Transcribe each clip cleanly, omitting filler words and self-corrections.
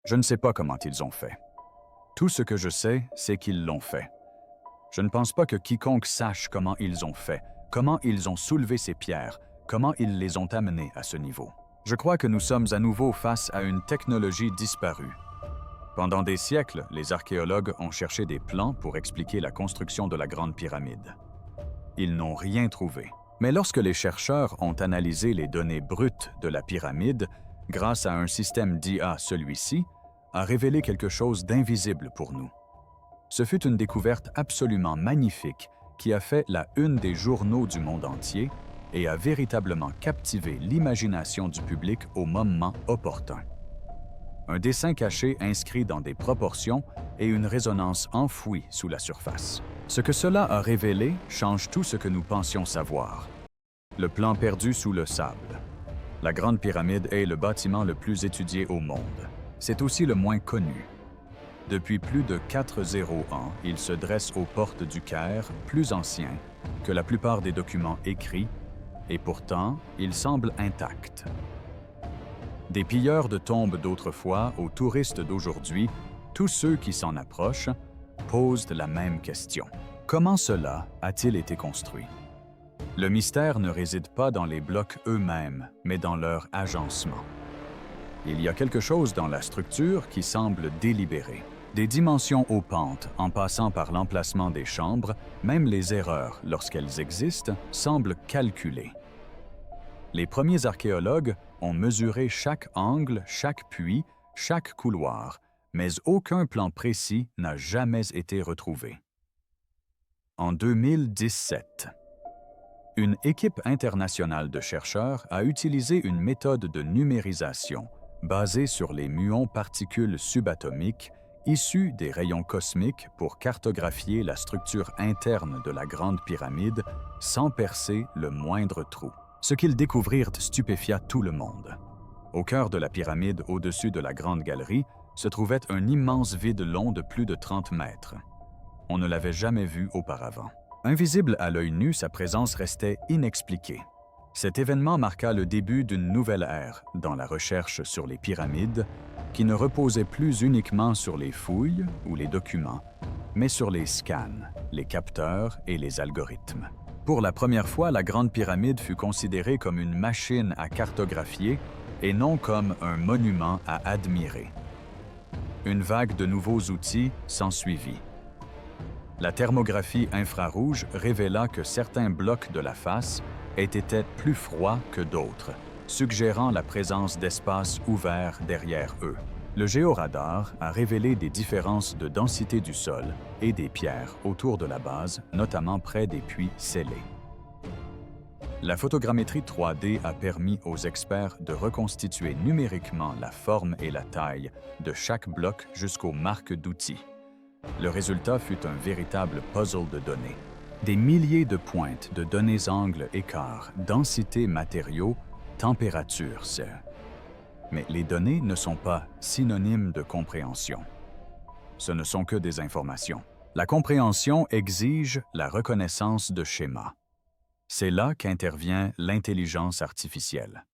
Je ne sais pas comment ils ont fait. Tout ce que je sais, c'est qu'ils l'ont fait. Je ne pense pas que quiconque sache comment ils ont fait, comment ils ont soulevé ces pierres, comment ils les ont amenées à ce niveau. Je crois que nous sommes à nouveau face à une technologie disparue. Pendant des siècles, les archéologues ont cherché des plans pour expliquer la construction de la Grande Pyramide. Ils n'ont rien trouvé. Mais lorsque les chercheurs ont analysé les données brutes de la pyramide, grâce à un système d'IA, celui-ci a révélé quelque chose d'invisible pour nous. Ce fut une découverte absolument magnifique qui a fait la une des journaux du monde entier et a véritablement captivé l'imagination du public au moment opportun. Un dessin caché inscrit dans des proportions et une résonance enfouie sous la surface. Ce que cela a révélé change tout ce que nous pensions savoir. Le plan perdu sous le sable. La Grande Pyramide est le bâtiment le plus étudié au monde. C'est aussi le moins connu. Depuis plus de 400 ans, il se dresse aux portes du Caire, plus ancien que la plupart des documents écrits, et pourtant, il semble intact. Des pilleurs de tombes d'autrefois aux touristes d'aujourd'hui, tous ceux qui s'en approchent posent la même question. Comment cela a-t-il été construit? Le mystère ne réside pas dans les blocs eux-mêmes, mais dans leur agencement. Il y a quelque chose dans la structure qui semble délibéré. Des dimensions aux pentes, en passant par l'emplacement des chambres, même les erreurs, lorsqu'elles existent, semblent calculées. Les premiers archéologues ont mesuré chaque angle, chaque puits, chaque couloir, mais aucun plan précis n'a jamais été retrouvé. En 2017, une équipe internationale de chercheurs a utilisé une méthode de numérisation basée sur les muons particules subatomiques issus des rayons cosmiques pour cartographier la structure interne de la Grande Pyramide sans percer le moindre trou. Ce qu'ils découvrirent stupéfia tout le monde. Au cœur de la pyramide, au-dessus de la Grande Galerie, se trouvait un immense vide long de plus de 30 mètres. On ne l'avait jamais vu auparavant. Invisible à l'œil nu, sa présence restait inexpliquée. Cet événement marqua le début d'une nouvelle ère dans la recherche sur les pyramides, qui ne reposait plus uniquement sur les fouilles ou les documents, mais sur les scans, les capteurs et les algorithmes. Pour la première fois, la Grande Pyramide fut considérée comme une machine à cartographier et non comme un monument à admirer. Une vague de nouveaux outils s'ensuivit. La thermographie infrarouge révéla que certains blocs de la face étaient plus froids que d'autres, suggérant la présence d'espaces ouverts derrière eux. Le géoradar a révélé des différences de densité du sol et des pierres autour de la base, notamment près des puits scellés. La photogrammétrie 3D a permis aux experts de reconstituer numériquement la forme et la taille de chaque bloc jusqu'aux marques d'outils. Le résultat fut un véritable puzzle de données. Des milliers de pointes de données angles, écarts, densité matériaux, température, Mais les données ne sont pas synonymes de compréhension. Ce ne sont que des informations. La compréhension exige la reconnaissance de schémas. C'est là qu'intervient l'intelligence artificielle.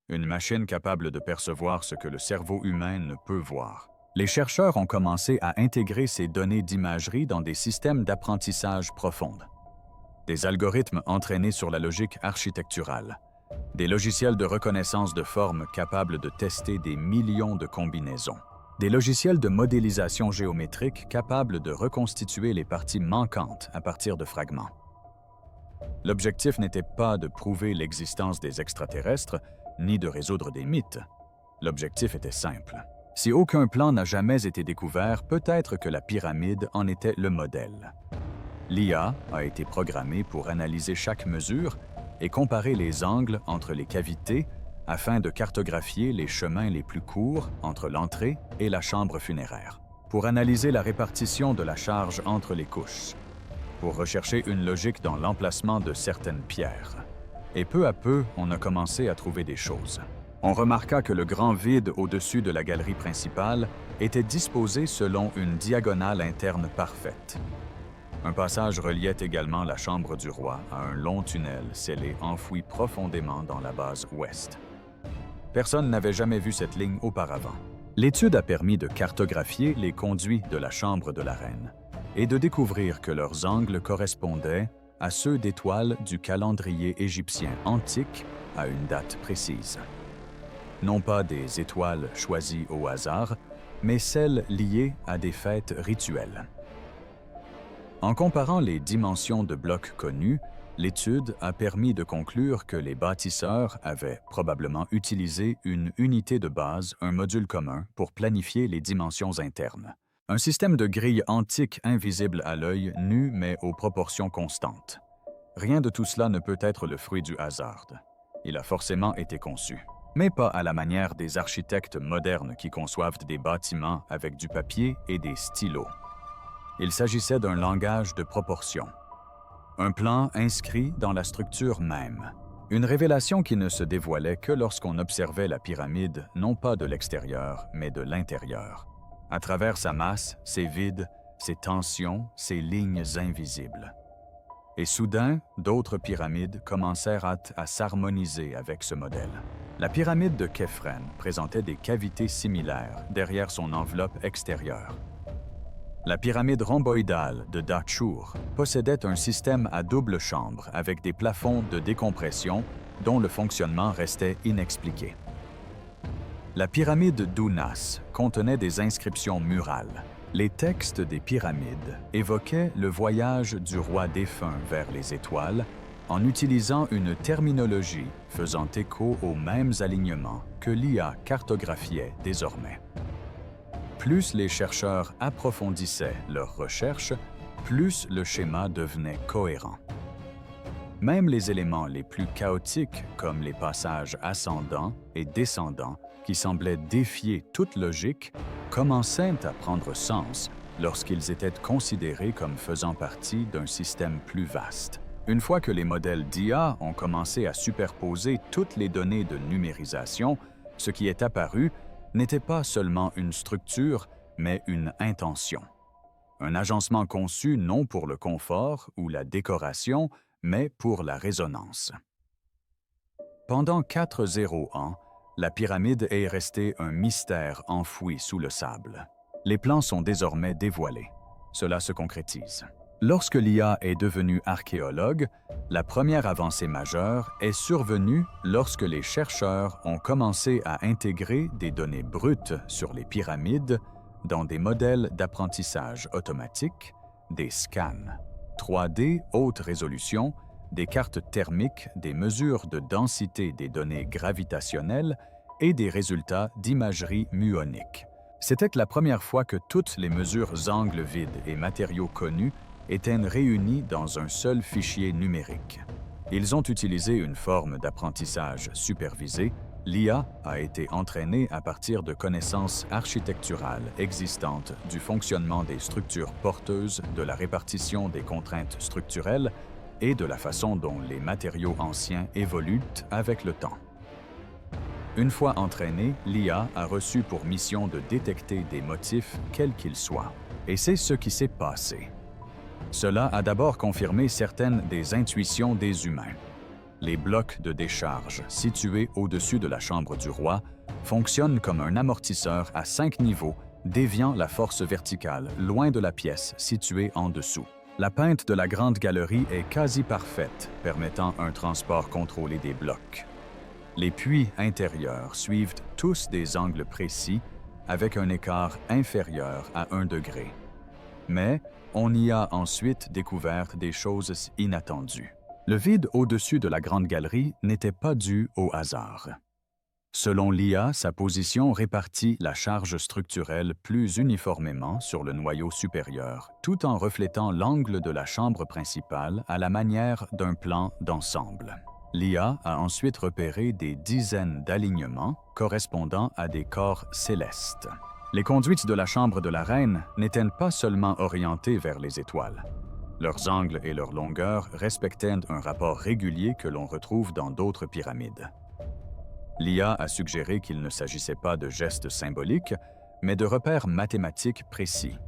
Une machine capable de percevoir ce que le cerveau humain ne peut voir. Les chercheurs ont commencé à intégrer ces données d'imagerie dans des systèmes d'apprentissage profondes. Des algorithmes entraînés sur la logique architecturale. Des logiciels de reconnaissance de forme capables de tester des millions de combinaisons. Des logiciels de modélisation géométrique capables de reconstituer les parties manquantes à partir de fragments. L'objectif n'était pas de prouver l'existence des extraterrestres, ni de résoudre des mythes. L'objectif était simple. Si aucun plan n'a jamais été découvert, peut-être que la pyramide en était le modèle. L'IA a été programmée pour analyser chaque mesure et comparer les angles entre les cavités afin de cartographier les chemins les plus courts entre l'entrée et la chambre funéraire, pour analyser la répartition de la charge entre les couches, pour rechercher une logique dans l'emplacement de certaines pierres. Et peu à peu, on a commencé à trouver des choses. On remarqua que le grand vide au-dessus de la galerie principale était disposé selon une diagonale interne parfaite. Un passage reliait également la chambre du roi à un long tunnel scellé enfoui profondément dans la base ouest. Personne n'avait jamais vu cette ligne auparavant. L'étude a permis de cartographier les conduits de la chambre de la reine et de découvrir que leurs angles correspondaient à ceux d'étoiles du calendrier égyptien antique à une date précise. Non pas des étoiles choisies au hasard, mais celles liées à des fêtes rituelles. En comparant les dimensions de blocs connus, l'étude a permis de conclure que les bâtisseurs avaient probablement utilisé une unité de base, un module commun, pour planifier les dimensions internes. Un système de grille antique invisible à l'œil nu mais aux proportions constantes. Rien de tout cela ne peut être le fruit du hasard. Il a forcément été conçu, mais pas à la manière des architectes modernes qui conçoivent des bâtiments avec du papier et des stylos. Il s'agissait d'un langage de proportion. Un plan inscrit dans la structure même. Une révélation qui ne se dévoilait que lorsqu'on observait la pyramide non pas de l'extérieur, mais de l'intérieur. À travers sa masse, ses vides, ses tensions, ses lignes invisibles. Et soudain, d'autres pyramides commencèrent à s'harmoniser avec ce modèle. La pyramide de Khéphren présentait des cavités similaires derrière son enveloppe extérieure. La pyramide rhomboïdale de Dahchour possédait un système à double chambre avec des plafonds de décompression dont le fonctionnement restait inexpliqué. La pyramide d'Ounas contenait des inscriptions murales. Les textes des pyramides évoquaient le voyage du roi défunt vers les étoiles en utilisant une terminologie faisant écho aux mêmes alignements que l'IA cartographiait désormais. Plus les chercheurs approfondissaient leurs recherches, plus le schéma devenait cohérent. Même les éléments les plus chaotiques, comme les passages ascendants et descendants, qui semblaient défier toute logique, commençaient à prendre sens lorsqu'ils étaient considérés comme faisant partie d'un système plus vaste. Une fois que les modèles d'IA ont commencé à superposer toutes les données de numérisation, ce qui est apparu n'était pas seulement une structure, mais une intention. Un agencement conçu non pour le confort ou la décoration, mais pour la résonance. Pendant 4 ans, la pyramide est restée un mystère enfoui sous le sable. Les plans sont désormais dévoilés. Cela se concrétise. Lorsque l'IA est devenue archéologue, la première avancée majeure est survenue lorsque les chercheurs ont commencé à intégrer des données brutes sur les pyramides dans des modèles d'apprentissage automatique, des scans, 3D haute résolution, des cartes thermiques, des mesures de densité des données gravitationnelles et des résultats d'imagerie muonique. C'était la première fois que toutes les mesures angles vides et matériaux connus étaient réunis dans un seul fichier numérique. Ils ont utilisé une forme d'apprentissage supervisé. L'IA a été entraînée à partir de connaissances architecturales existantes du fonctionnement des structures porteuses, de la répartition des contraintes structurelles et de la façon dont les matériaux anciens évoluent avec le temps. Une fois entraînée, l'IA a reçu pour mission de détecter des motifs quels qu'ils soient. Et c'est ce qui s'est passé. Cela a d'abord confirmé certaines des intuitions des humains. Les blocs de décharge situés au-dessus de la chambre du roi fonctionnent comme un amortisseur à 5 niveaux, déviant la force verticale loin de la pièce située en dessous. La peinture de la grande galerie est quasi parfaite, permettant un transport contrôlé des blocs. Les puits intérieurs suivent tous des angles précis avec un écart inférieur à 1 degré. Mais on y a ensuite découvert des choses inattendues. Le vide au-dessus de la grande galerie n'était pas dû au hasard. Selon l'IA, sa position répartit la charge structurelle plus uniformément sur le noyau supérieur, tout en reflétant l'angle de la chambre principale à la manière d'un plan d'ensemble. L'IA a ensuite repéré des dizaines d'alignements correspondant à des corps célestes. Les conduites de la chambre de la reine n'étaient pas seulement orientées vers les étoiles. Leurs angles et leurs longueurs respectaient un rapport régulier que l'on retrouve dans d'autres pyramides. L'IA a suggéré qu'il ne s'agissait pas de gestes symboliques, mais de repères mathématiques précis.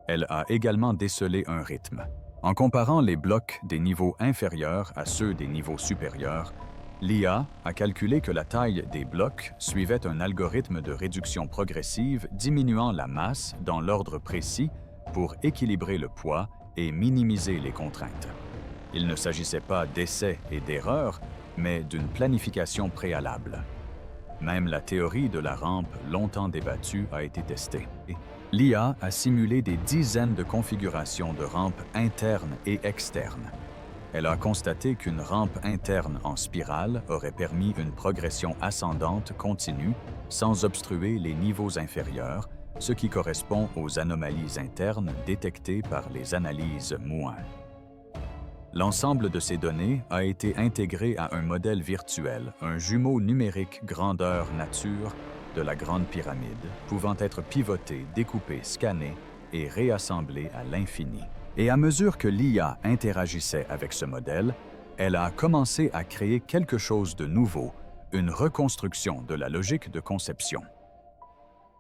Elle a également décelé un rythme. En comparant les blocs des niveaux inférieurs à ceux des niveaux supérieurs, L'IA a calculé que la taille des blocs suivait un algorithme de réduction progressive diminuant la masse dans l'ordre précis pour équilibrer le poids et minimiser les contraintes. Il ne s'agissait pas d'essais et d'erreurs, mais d'une planification préalable. Même la théorie de la rampe, longtemps débattue, a été testée. L'IA a simulé des dizaines de configurations de rampes internes et externes. Elle a constaté qu'une rampe interne en spirale aurait permis une progression ascendante continue sans obstruer les niveaux inférieurs, ce qui correspond aux anomalies internes détectées par les analyses Mouin. L'ensemble de ces données a été intégré à un modèle virtuel, un jumeau numérique grandeur nature de la Grande Pyramide, pouvant être pivoté, découpé, scanné et réassemblé à l'infini. Et à mesure que l'IA interagissait avec ce modèle, elle a commencé à créer quelque chose de nouveau, une reconstruction de la logique de conception.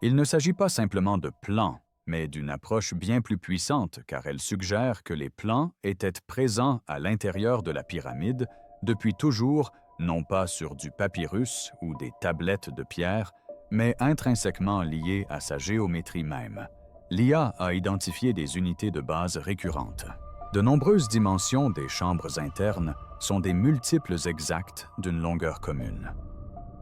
Il ne s'agit pas simplement de plans, mais d'une approche bien plus puissante car elle suggère que les plans étaient présents à l'intérieur de la pyramide depuis toujours, non pas sur du papyrus ou des tablettes de pierre, mais intrinsèquement liés à sa géométrie même. L'IA a identifié des unités de base récurrentes. De nombreuses dimensions des chambres internes sont des multiples exacts d'une longueur commune.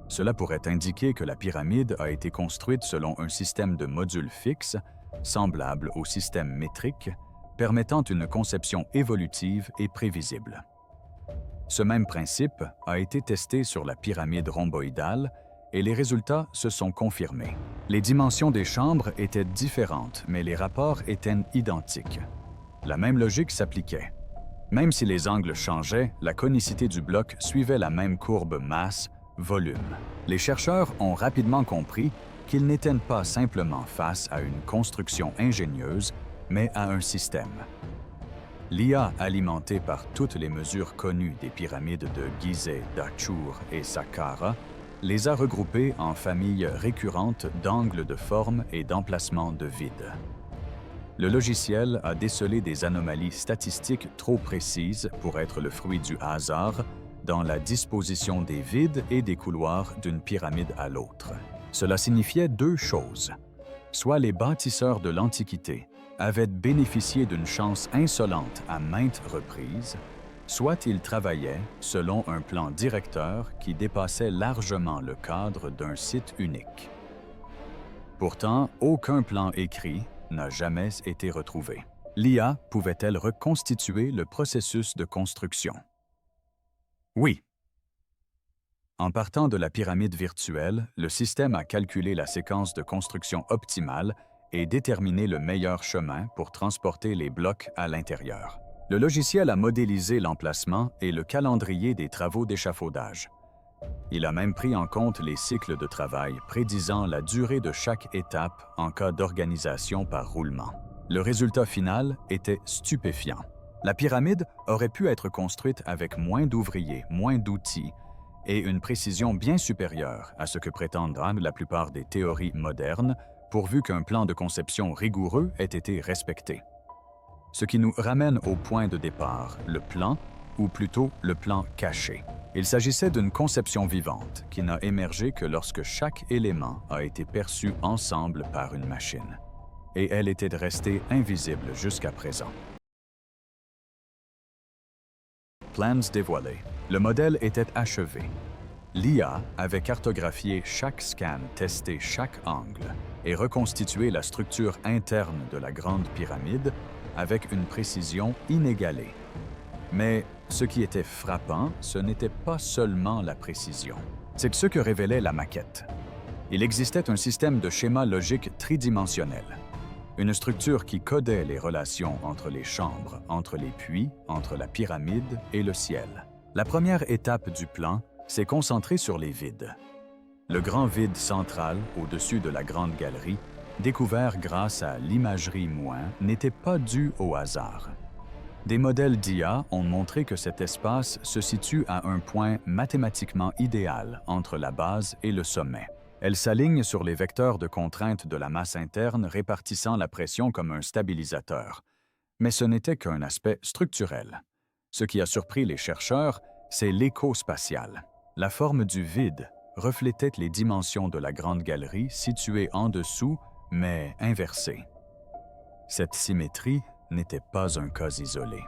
Cela pourrait indiquer que la pyramide a été construite selon un système de modules fixes, semblable au système métrique, permettant une conception évolutive et prévisible. Ce même principe a été testé sur la pyramide rhomboïdale et les résultats se sont confirmés. Les dimensions des chambres étaient différentes, mais les rapports étaient identiques. La même logique s'appliquait. Même si les angles changeaient, la conicité du bloc suivait la même courbe masse-volume. Les chercheurs ont rapidement compris qu'ils n'étaient pas simplement face à une construction ingénieuse, mais à un système. L'IA alimentée par toutes les mesures connues des pyramides de Gizeh, Dachauer et Saqqara les a regroupées en familles récurrentes d'angles de forme et d'emplacement de vide. Le logiciel a décelé des anomalies statistiques trop précises pour être le fruit du hasard dans la disposition des vides et des couloirs d'une pyramide à l'autre. Cela signifiait deux choses. Soit les bâtisseurs de l'Antiquité avaient bénéficié d'une chance insolente à maintes reprises, soit ils travaillaient selon un plan directeur qui dépassait largement le cadre d'un site unique. Pourtant, aucun plan écrit n'a jamais été retrouvé. L'IA pouvait-elle reconstituer le processus de construction? Oui. En partant de la pyramide virtuelle, le système a calculé la séquence de construction optimale et déterminé le meilleur chemin pour transporter les blocs à l'intérieur. Le logiciel a modélisé l'emplacement et le calendrier des travaux d'échafaudage. Il a même pris en compte les cycles de travail, prédisant la durée de chaque étape en cas d'organisation par roulement. Le résultat final était stupéfiant. La pyramide aurait pu être construite avec moins d'ouvriers, moins d'outils et une précision bien supérieure à ce que prétendent la plupart des théories modernes, pourvu qu'un plan de conception rigoureux ait été respecté. Ce qui nous ramène au point de départ, le plan, ou plutôt le plan caché. Il s'agissait d'une conception vivante qui n'a émergé que lorsque chaque élément a été perçu ensemble par une machine. Et elle était restée invisible jusqu'à présent. Plans dévoilés. Le modèle était achevé. L'IA avait cartographié chaque scan, testé chaque angle et reconstitué la structure interne de la Grande Pyramide avec une précision inégalée. Mais ce qui était frappant, ce n'était pas seulement la précision. C'est ce que révélait la maquette. Il existait un système de schéma logique tridimensionnel. Une structure qui codait les relations entre les chambres, entre les puits, entre la pyramide et le ciel. La première étape du plan s'est concentrée sur les vides. Le grand vide central, au-dessus de la grande galerie, découvert grâce à l'imagerie Mouin, n'était pas dû au hasard. Des modèles d'IA ont montré que cet espace se situe à un point mathématiquement idéal entre la base et le sommet. Elle s'aligne sur les vecteurs de contrainte de la masse interne répartissant la pression comme un stabilisateur. Mais ce n'était qu'un aspect structurel. Ce qui a surpris les chercheurs, c'est l'écho spatial. La forme du vide reflétait les dimensions de la grande galerie située en dessous, mais inversée. Cette symétrie n'était pas un cas isolé.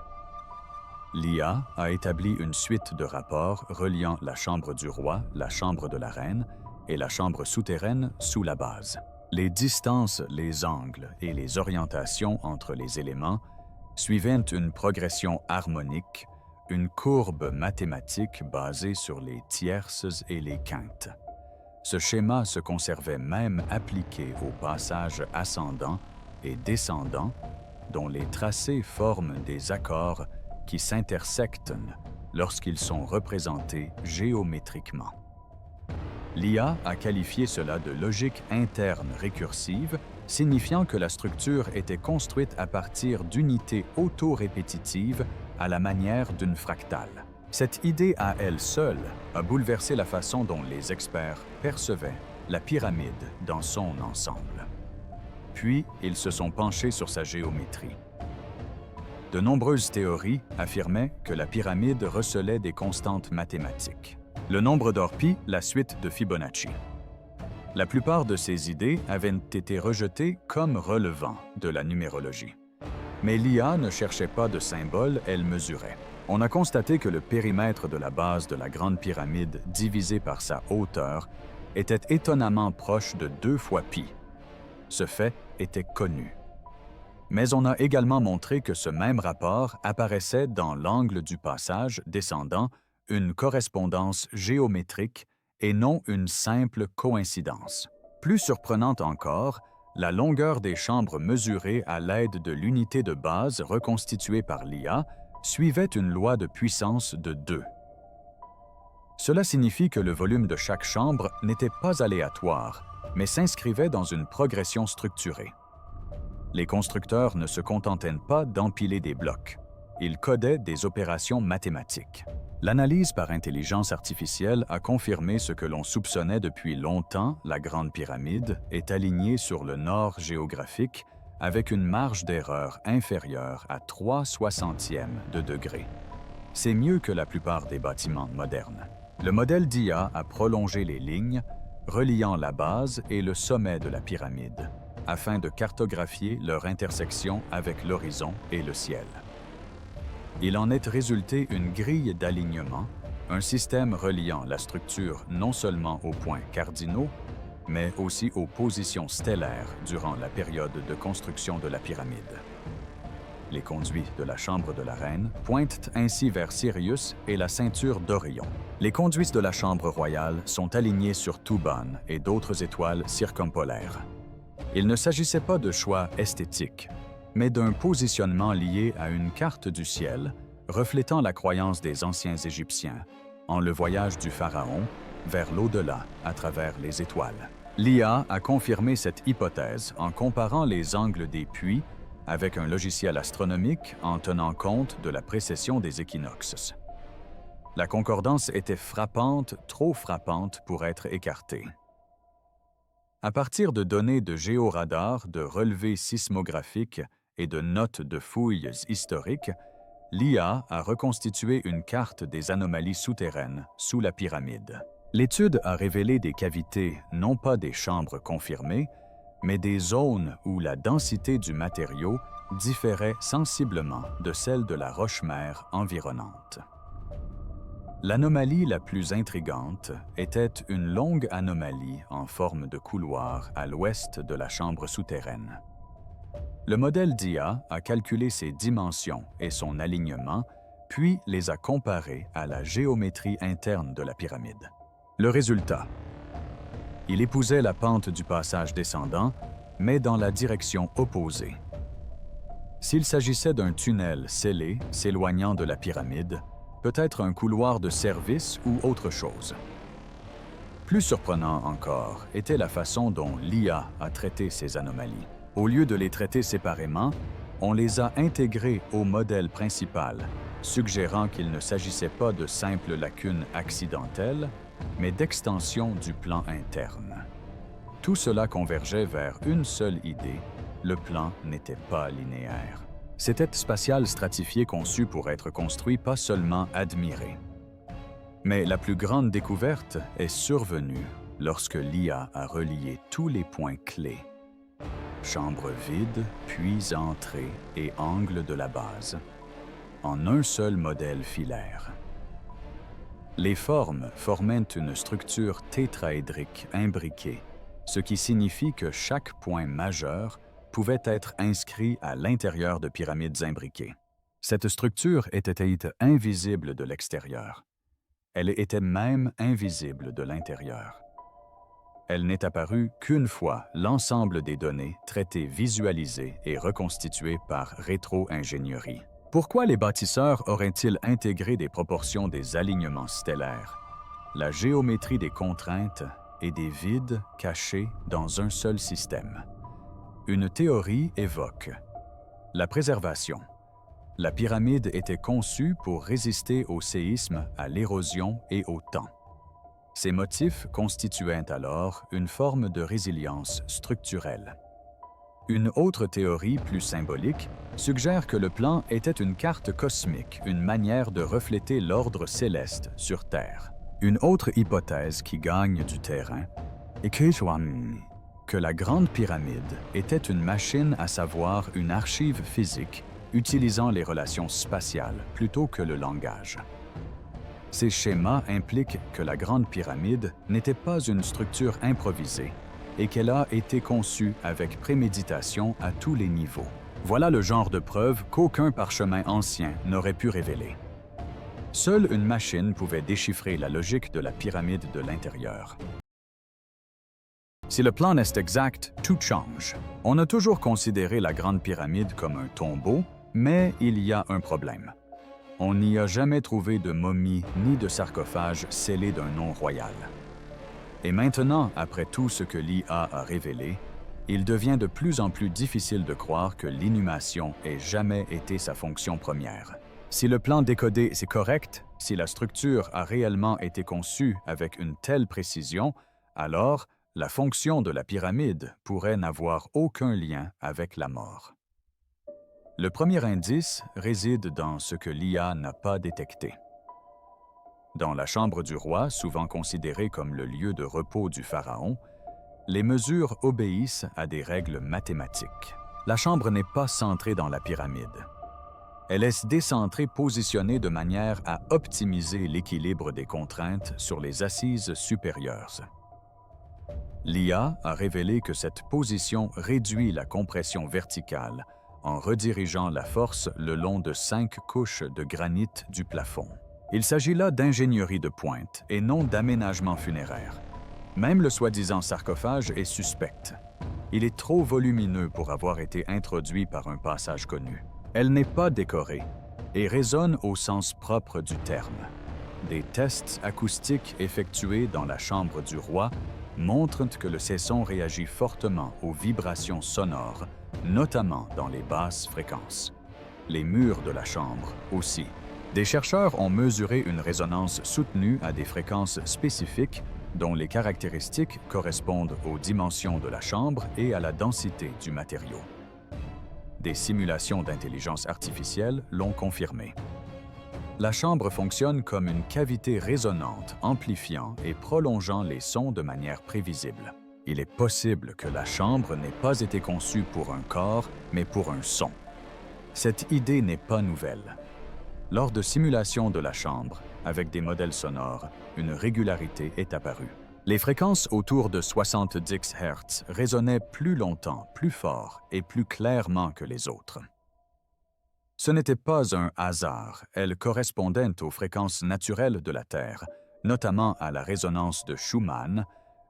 L'IA a établi une suite de rapports reliant la chambre du roi, la chambre de la reine et la chambre souterraine sous la base. Les distances, les angles et les orientations entre les éléments suivaient une progression harmonique, une courbe mathématique basée sur les tierces et les quintes. Ce schéma se conservait même appliqué aux passages ascendants et descendants, dont les tracés forment des accords qui s'intersectent lorsqu'ils sont représentés géométriquement. L'IA a qualifié cela de logique interne récursive, signifiant que la structure était construite à partir d'unités auto-répétitives à la manière d'une fractale. Cette idée à elle seule a bouleversé la façon dont les experts percevaient la pyramide dans son ensemble. Puis, ils se sont penchés sur sa géométrie. De nombreuses théories affirmaient que la pyramide recelait des constantes mathématiques. Le nombre d'or pi, la suite de Fibonacci. La plupart de ces idées avaient été rejetées comme relevant de la numérologie. Mais l'IA ne cherchait pas de symboles, elle mesurait. On a constaté que le périmètre de la base de la Grande Pyramide divisé par sa hauteur était étonnamment proche de 2 fois pi. Ce fait était connu. Mais on a également montré que ce même rapport apparaissait dans l'angle du passage descendant, une correspondance géométrique et non une simple coïncidence. Plus surprenante encore, la longueur des chambres mesurées à l'aide de l'unité de base reconstituée par l'IA suivait une loi de puissance de 2. Cela signifie que le volume de chaque chambre n'était pas aléatoire, mais s'inscrivait dans une progression structurée. Les constructeurs ne se contentaient pas d'empiler des blocs. Ils codaient des opérations mathématiques. L'analyse par intelligence artificielle a confirmé ce que l'on soupçonnait depuis longtemps, la Grande Pyramide est alignée sur le nord géographique avec une marge d'erreur inférieure à 3/60 de degré. C'est mieux que la plupart des bâtiments modernes. Le modèle d'IA a prolongé les lignes reliant la base et le sommet de la pyramide, afin de cartographier leur intersection avec l'horizon et le ciel. Il en est résulté une grille d'alignement, un système reliant la structure non seulement aux points cardinaux, mais aussi aux positions stellaires durant la période de construction de la pyramide. Les conduits de la chambre de la reine pointent ainsi vers Sirius et la ceinture d'Orion. Les conduits de la chambre royale sont alignés sur Thuban et d'autres étoiles circumpolaires. Il ne s'agissait pas de choix esthétiques, mais d'un positionnement lié à une carte du ciel reflétant la croyance des anciens Égyptiens en le voyage du pharaon vers l'au-delà à travers les étoiles. L'IA a confirmé cette hypothèse en comparant les angles des puits avec un logiciel astronomique en tenant compte de la précession des équinoxes. La concordance était frappante, trop frappante pour être écartée. À partir de données de géoradar, de relevés sismographiques et de notes de fouilles historiques, l'IA a reconstitué une carte des anomalies souterraines sous la pyramide. L'étude a révélé des cavités, non pas des chambres confirmées, mais des zones où la densité du matériau différait sensiblement de celle de la roche-mère environnante. L'anomalie la plus intrigante était une longue anomalie en forme de couloir à l'ouest de la chambre souterraine. Le modèle d'IA a calculé ses dimensions et son alignement, puis les a comparés à la géométrie interne de la pyramide. Le résultat: il épousait la pente du passage descendant, mais dans la direction opposée. S'il s'agissait d'un tunnel scellé s'éloignant de la pyramide, peut-être un couloir de service ou autre chose. Plus surprenant encore était la façon dont l'IA a traité ces anomalies. Au lieu de les traiter séparément, on les a intégrées au modèle principal, suggérant qu'il ne s'agissait pas de simples lacunes accidentelles, mais d'extension du plan interne. Tout cela convergeait vers une seule idée: le plan n'était pas linéaire. C'était spatial stratifié conçu pour être construit, pas seulement admiré. Mais la plus grande découverte est survenue lorsque l'IA a relié tous les points clés. Chambre vide, puis entrée et angle de la base, en un seul modèle filaire. Les formes formaient une structure tétraédrique imbriquée, ce qui signifie que chaque point majeur pouvait être inscrit à l'intérieur de pyramides imbriquées. Cette structure était invisible de l'extérieur. Elle était même invisible de l'intérieur. Elle n'est apparue qu'une fois l'ensemble des données traitées, visualisées et reconstituées par rétro-ingénierie. Pourquoi les bâtisseurs auraient-ils intégré des proportions des alignements stellaires, la géométrie des contraintes et des vides cachés dans un seul système? Une théorie évoque la préservation. La pyramide était conçue pour résister au séisme, à l'érosion et au temps. Ces motifs constituaient alors une forme de résilience structurelle. Une autre théorie plus symbolique suggère que le plan était une carte cosmique, une manière de refléter l'ordre céleste sur Terre. Une autre hypothèse qui gagne du terrain est que la Grande Pyramide était une machine, à savoir une archive physique utilisant les relations spatiales plutôt que le langage. Ces schémas impliquent que la Grande Pyramide n'était pas une structure improvisée et qu'elle a été conçue avec préméditation à tous les niveaux. Voilà le genre de preuve qu'aucun parchemin ancien n'aurait pu révéler. Seule une machine pouvait déchiffrer la logique de la pyramide de l'intérieur. Si le plan est exact, tout change. On a toujours considéré la Grande Pyramide comme un tombeau, mais il y a un problème. On n'y a jamais trouvé de momie ni de sarcophage scellé d'un nom royal. Et maintenant, après tout ce que l'IA a révélé, il devient de plus en plus difficile de croire que l'inhumation ait jamais été sa fonction première. Si le plan décodé est correct, si la structure a réellement été conçue avec une telle précision, alors la fonction de la pyramide pourrait n'avoir aucun lien avec la mort. Le premier indice réside dans ce que l'IA n'a pas détecté. Dans la chambre du roi, souvent considérée comme le lieu de repos du pharaon, les mesures obéissent à des règles mathématiques. La chambre n'est pas centrée dans la pyramide. Elle est décentrée, positionnée de manière à optimiser l'équilibre des contraintes sur les assises supérieures. L'IA a révélé que cette position réduit la compression verticale en redirigeant la force le long de 5 couches de granit du plafond. Il s'agit là d'ingénierie de pointe et non d'aménagement funéraire. Même le soi-disant sarcophage est suspect. Il est trop volumineux pour avoir été introduit par un passage connu. Elle n'est pas décorée et résonne au sens propre du terme. Des tests acoustiques effectués dans la chambre du roi montrent que le caisson réagit fortement aux vibrations sonores, notamment dans les basses fréquences. Les murs de la chambre aussi. Des chercheurs ont mesuré une résonance soutenue à des fréquences spécifiques dont les caractéristiques correspondent aux dimensions de la chambre et à la densité du matériau. Des simulations d'intelligence artificielle l'ont confirmé. La chambre fonctionne comme une cavité résonante, amplifiant et prolongeant les sons de manière prévisible. Il est possible que la chambre n'ait pas été conçue pour un corps, mais pour un son. Cette idée n'est pas nouvelle. Lors de simulations de la chambre, avec des modèles sonores, une régularité est apparue. Les fréquences autour de 70 Hz résonnaient plus longtemps, plus fort et plus clairement que les autres. Ce n'était pas un hasard, elles correspondaient aux fréquences naturelles de la Terre, notamment à la résonance de Schumann,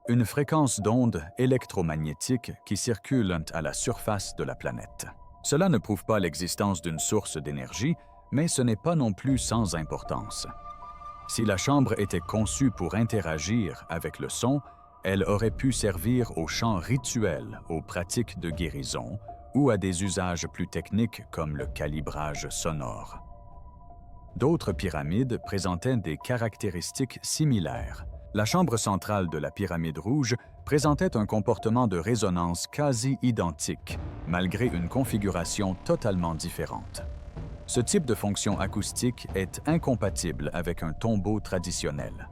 une fréquence d'ondes électromagnétiques qui circulent à la surface de la planète. Cela ne prouve pas l'existence d'une source d'énergie, mais ce n'est pas non plus sans importance. Si la chambre était conçue pour interagir avec le son, elle aurait pu servir aux chants rituels, aux pratiques de guérison ou à des usages plus techniques comme le calibrage sonore. D'autres pyramides présentaient des caractéristiques similaires. La chambre centrale de la pyramide rouge présentait un comportement de résonance quasi identique, malgré une configuration totalement différente. Ce type de fonction acoustique est incompatible avec un tombeau traditionnel.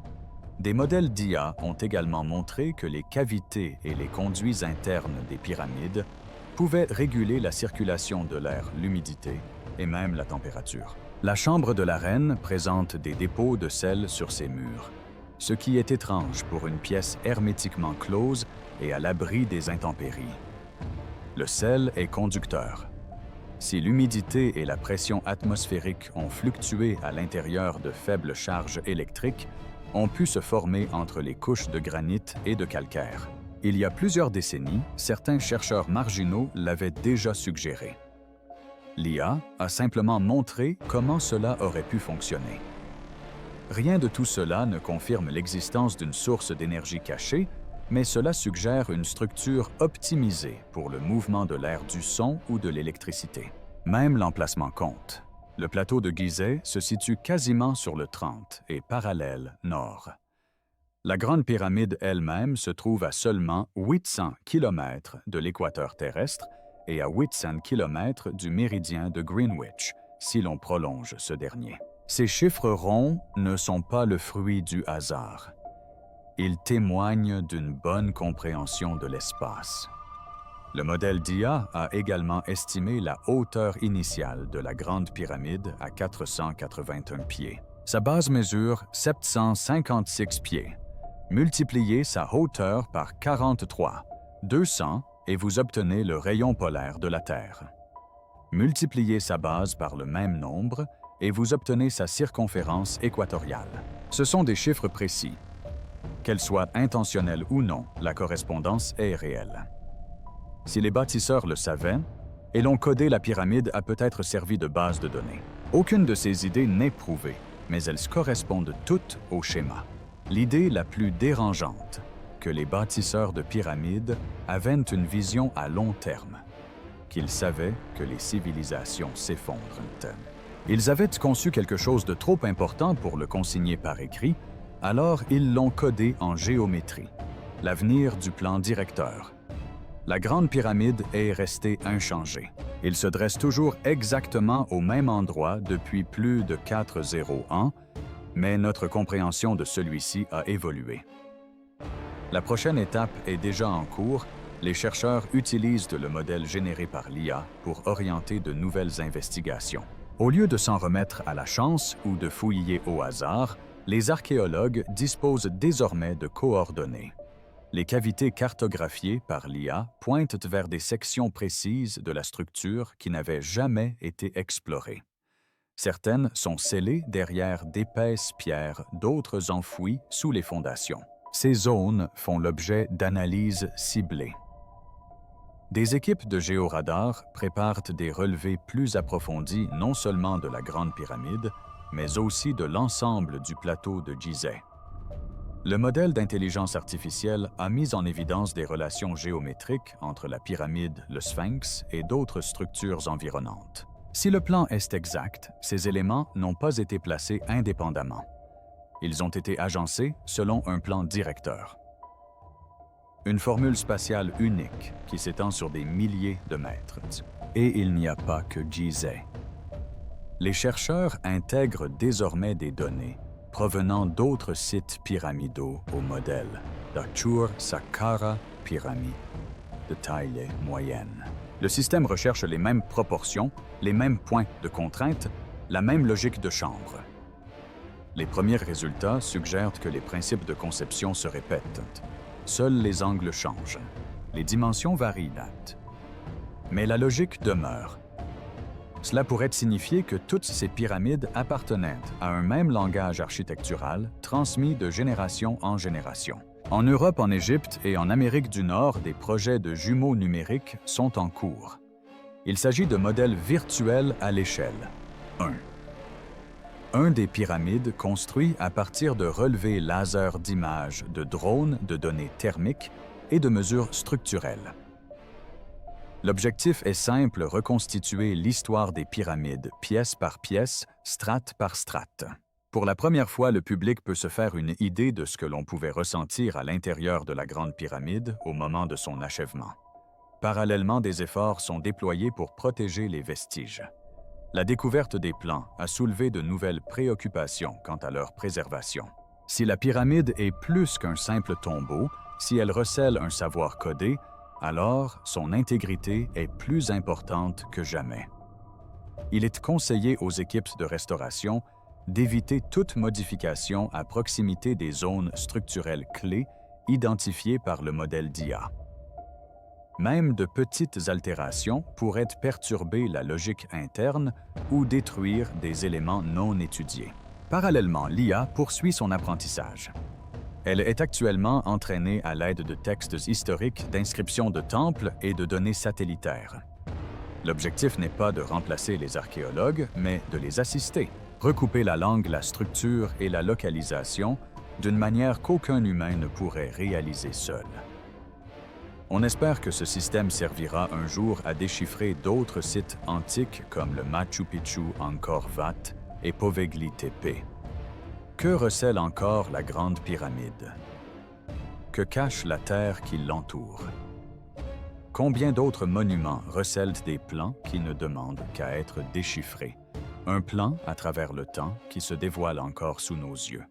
Des modèles d'IA ont également montré que les cavités et les conduits internes des pyramides pouvaient réguler la circulation de l'air, l'humidité et même la température. La chambre de la reine présente des dépôts de sel sur ses murs, ce qui est étrange pour une pièce hermétiquement close et à l'abri des intempéries. Le sel est conducteur. Si l'humidité et la pression atmosphérique ont fluctué à l'intérieur de faibles charges électriques, ont pu se former entre les couches de granit et de calcaire. Il y a plusieurs décennies, certains chercheurs marginaux l'avaient déjà suggéré. L'IA a simplement montré comment cela aurait pu fonctionner. Rien de tout cela ne confirme l'existence d'une source d'énergie cachée, mais cela suggère une structure optimisée pour le mouvement de l'air, du son ou de l'électricité. Même l'emplacement compte. Le plateau de Gizeh se situe quasiment sur le 30 et parallèle nord. La Grande Pyramide elle-même se trouve à seulement 800 km de l'équateur terrestre et à 800 km du méridien de Greenwich, si l'on prolonge ce dernier. Ces chiffres ronds ne sont pas le fruit du hasard. Ils témoignent d'une bonne compréhension de l'espace. Le modèle d'IA a également estimé la hauteur initiale de la Grande Pyramide à 481 pieds. Sa base mesure 756 pieds. Multipliez sa hauteur par 43, 200, et vous obtenez le rayon polaire de la Terre. Multipliez sa base par le même nombre et vous obtenez sa circonférence équatoriale. Ce sont des chiffres précis. Qu'elle soit intentionnelle ou non, la correspondance est réelle. Si les bâtisseurs le savaient, et l'ont codé, la pyramide a peut-être servi de base de données. Aucune de ces idées n'est prouvée, mais elles correspondent toutes au schéma. L'idée la plus dérangeante, que les bâtisseurs de pyramides avaient une vision à long terme, qu'ils savaient que les civilisations s'effondrent. Ils avaient conçu quelque chose de trop important pour le consigner par écrit, alors ils l'ont codé en géométrie, l'avenir du plan directeur. La Grande Pyramide est restée inchangée. Il se dresse toujours exactement au même endroit depuis plus de 400 ans, mais notre compréhension de celui-ci a évolué. La prochaine étape est déjà en cours. Les chercheurs utilisent le modèle généré par l'IA pour orienter de nouvelles investigations. Au lieu de s'en remettre à la chance ou de fouiller au hasard, les archéologues disposent désormais de coordonnées. Les cavités cartographiées par l'IA pointent vers des sections précises de la structure qui n'avaient jamais été explorées. Certaines sont scellées derrière d'épaisses pierres, d'autres enfouies sous les fondations. Ces zones font l'objet d'analyses ciblées. Des équipes de géoradars préparent des relevés plus approfondis non seulement de la Grande Pyramide, mais aussi de l'ensemble du plateau de Gizeh. Le modèle d'intelligence artificielle a mis en évidence des relations géométriques entre la pyramide, le sphinx et d'autres structures environnantes. Si le plan est exact, ces éléments n'ont pas été placés indépendamment. Ils ont été agencés selon un plan directeur. Une formule spatiale unique qui s'étend sur des milliers de mètres. Et il n'y a pas que Gizeh. Les chercheurs intègrent désormais des données provenant d'autres sites pyramidaux au modèle, Dachur Saqqara Pyramide, de taille moyenne. Le système recherche les mêmes proportions, les mêmes points de contrainte, la même logique de chambre. Les premiers résultats suggèrent que les principes de conception se répètent. Seuls les angles changent. Les dimensions varient, mais la logique demeure. Cela pourrait signifier que toutes ces pyramides appartenaient à un même langage architectural transmis de génération en génération. En Europe, en Égypte et en Amérique du Nord, des projets de jumeaux numériques sont en cours. Il s'agit de modèles virtuels à l'échelle 1. Un des pyramides construit à partir de relevés laser d'images de drones de données thermiques et de mesures structurelles. L'objectif est simple, reconstituer l'histoire des pyramides, pièce par pièce, strate par strate. Pour la première fois, le public peut se faire une idée de ce que l'on pouvait ressentir à l'intérieur de la Grande Pyramide au moment de son achèvement. Parallèlement, des efforts sont déployés pour protéger les vestiges. La découverte des plans a soulevé de nouvelles préoccupations quant à leur préservation. Si la pyramide est plus qu'un simple tombeau, si elle recèle un savoir codé, alors son intégrité est plus importante que jamais. Il est conseillé aux équipes de restauration d'éviter toute modification à proximité des zones structurelles clés identifiées par le modèle d'IA. Même de petites altérations pourraient perturber la logique interne ou détruire des éléments non étudiés. Parallèlement, l'IA poursuit son apprentissage. Elle est actuellement entraînée à l'aide de textes historiques, d'inscriptions de temples et de données satellitaires. L'objectif n'est pas de remplacer les archéologues, mais de les assister, recouper la langue, la structure et la localisation d'une manière qu'aucun humain ne pourrait réaliser seul. On espère que ce système servira un jour à déchiffrer d'autres sites antiques comme le Machu Picchu Angkor Wat et Povegli Tepe. Que recèle encore la Grande Pyramide? Que cache la terre qui l'entoure? Combien d'autres monuments recèlent des plans qui ne demandent qu'à être déchiffrés? Un plan à travers le temps qui se dévoile encore sous nos yeux.